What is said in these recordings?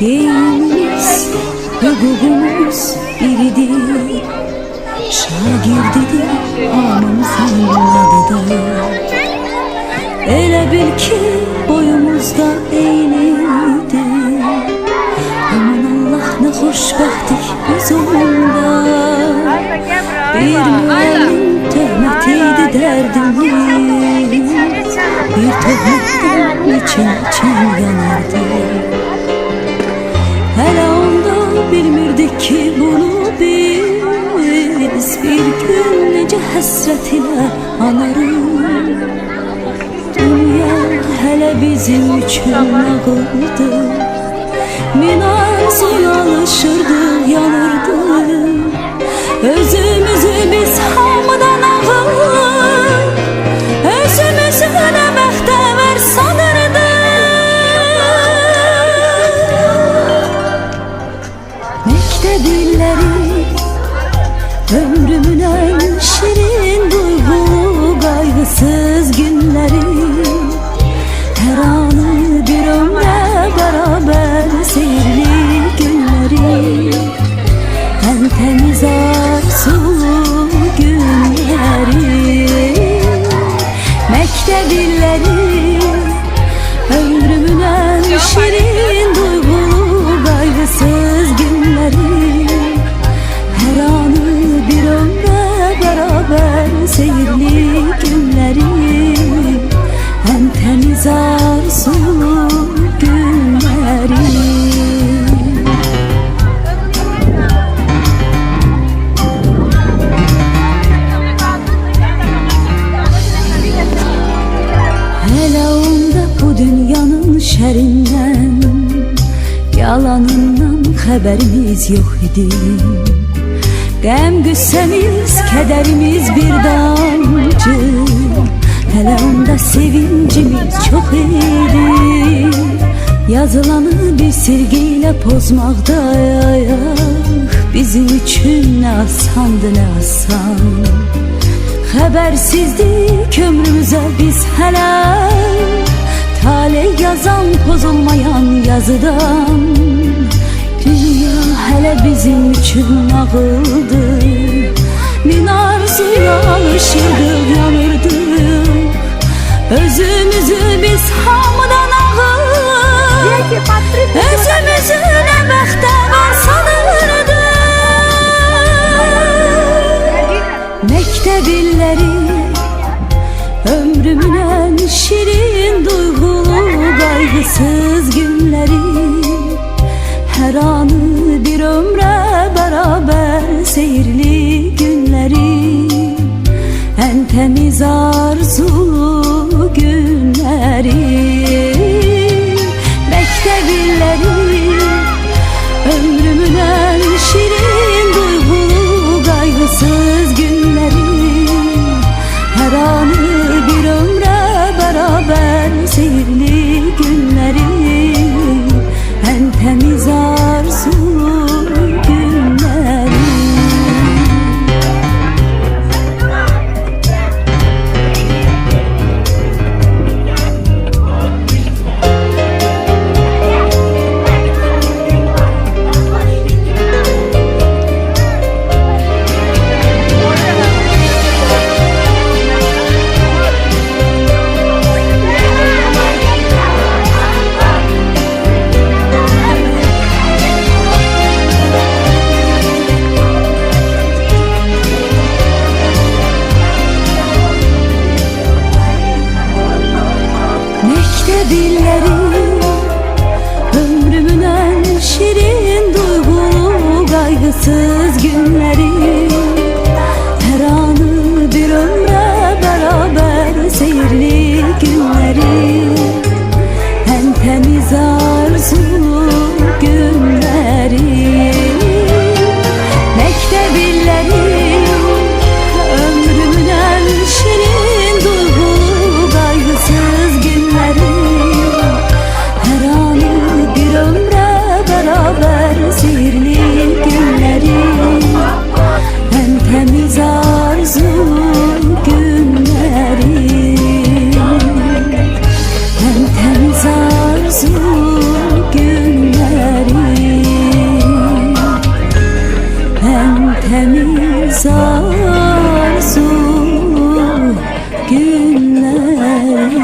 Geyimiz, hüququmuz biridir. Şagirdidir hamımızın adıdır. Elə bil ki boyumuzda eynidir. Aman Allah ne xoşbəxtlik biz onda. Bir müəllim töhmətiydi dərdimiz. Bir töhmətdən için yanardı. Hələ onda bilmirdik ki bunu biz bir gün necə həsrət ilə anarıq. Dünya hələ bizim üçün nağıldı. Min arzuna alışırdıq, yanırdıq. Özümüzü biz hamıdan ağır, özümüzü nə bəxtəvər sanırdıq. Məktəb illəri ömrümün en şirin duygulu kaygısız günleri. Her anı bir ömre beraber seyirli günleri. En temiz arzulu günleri. Mektep illeri ömrümün en şirin duygulu kaygısız günleri. Her anı bir ömre beraber seyirli günleri. En temiz arzulu günleri. Hele onda bu dünyanın şerinden, yalanından haberimiz yok idi. Qəm, qüssəmiz, kədərimiz bir damcı. Hələ onda sevincimiz çox idi. Yazılanı bir silgiyle pozmaqdayıq. Bizim üçün nə asandı, nə asan. Xəbərsizdik ömrümüzə biz hələ. Talih yazan pozulmayan yazıdan. Dünya hələ bizim üçün nağıldı. Min arzuya alışırdıq, yanırdıq. Özümüzü biz hamıdan ağır, özümüzü nə bəxtəvər sanırdıq. Məktəb illəri ömrümün en şirin duygulu kaygısız günleri. Her anı bir ömre beraber seyirli günleri. En temiz arzulu günleri. Mektep illeri ömrümün en şirin duygulu kaygısız günleri. Her anı bir ömre beraber seyirli günleri. En temiz arzulu günleri. Dilleri ömrümün en şirin duygulu kaygısız günleri. Her anı bir ömre beraber seyirli günleri. En temiz arzulu günleri. Mektep illeri ömrümün en şirin duygulu kaygısız günleri. Her anı bir ömre beraber seyirli günleri. sarsu günlerim.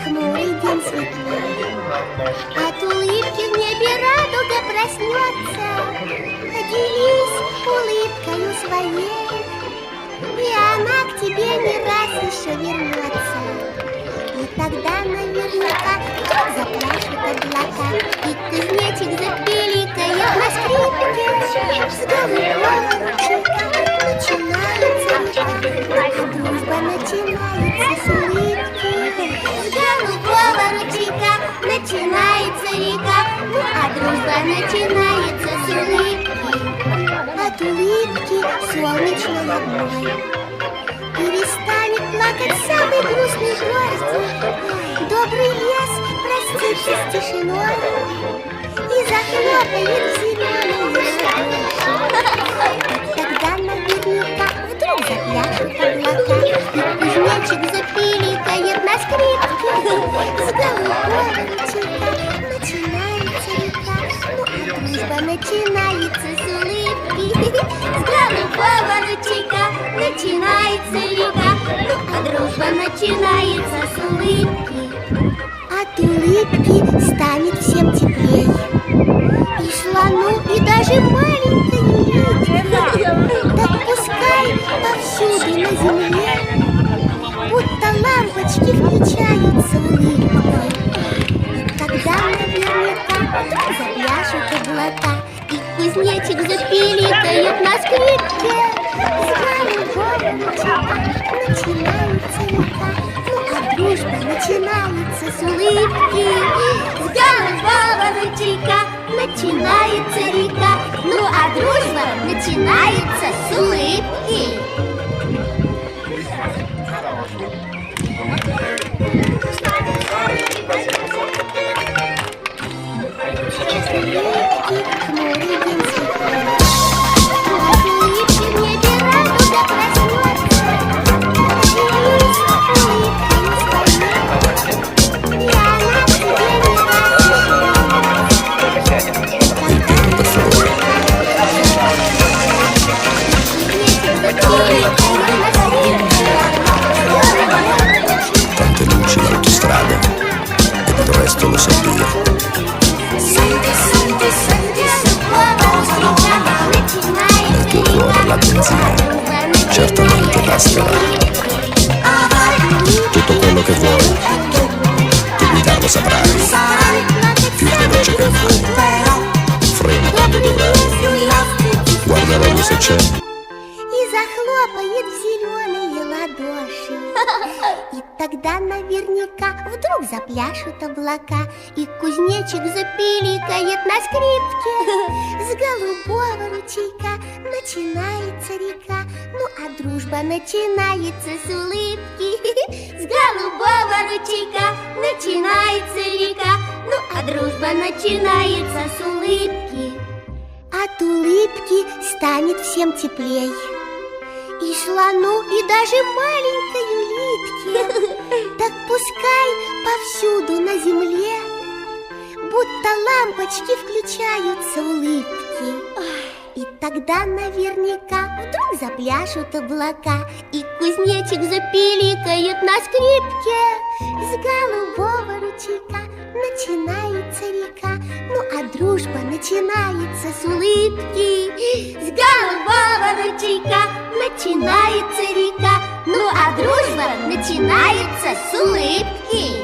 Хмурый день светлый, от улыбки в небе радуга проснется. Поделись улыбкою своей, и она к тебе не раз еще вернется. И тогда наверняка запляшут облака, и кузнечик запиликает на скрипке. С голубого ручейка начинается река, а дружба начинается с улыбки. С голубого ручейка начинается река, а дружба начинается с улыбки. От улыбки солнечной одной перестанет плакать самый грустный дождик. Добрый лес простится с тишиной и захлопает зеленый листок. Тогда наверняка вдруг запляшут облака, и кузнечик запиликает на скрипке. С голубого ручейка начинается река, ну а дружба начинается с улыбки. С голубого ручейка начинается река, ну а дружба начинается с улыбки. От улыбки станет всем теплей, и слону, и даже маленькой улитке. Так пускай повсюду на земле будто лампочки включаются улыбки. Когда наверняка запляшут облака, и кузнечик запиликает на скрипке. С голубого ручейка начинается река, ну а дружба начинается с улыбки. С голубого ручейка начинается река, ну а дружба начинается с улыбки. Хмурый день светлый, от улыбки в небе радуга проснется. Поделись улыбкою своей, и она к тебе не раз Tante luci l'autostrada e del resto lo so io. Nel tuo cuore la benzina certamente basterà. Tutto quello che vuoi, tu guidarlo saprai. Più veloce che vuoi, frena quando dovrai. Guarda la luce c'è. и захлопает в зеленые ладоши. И тогда наверняка вдруг запляшут облака, и кузнечик запиликает на скрипке. С голубого ручейка начинается река, ну а дружба начинается с улыбки. С голубого ручейка начинается река, ну а дружба начинается с улыбки. От улыбки станет всем теплей, и слону, и даже маленькой улитке. Так пускай повсюду на земле будто лампочки включаются улыбки. И тогда наверняка вдруг запляшут облака, и кузнечик запиликает на скрипке. С голубого ручейка начинается река, ну а дружба начинается с улыбки. С голубого ручейка начинается река, ну а дружба начинается с улыбки.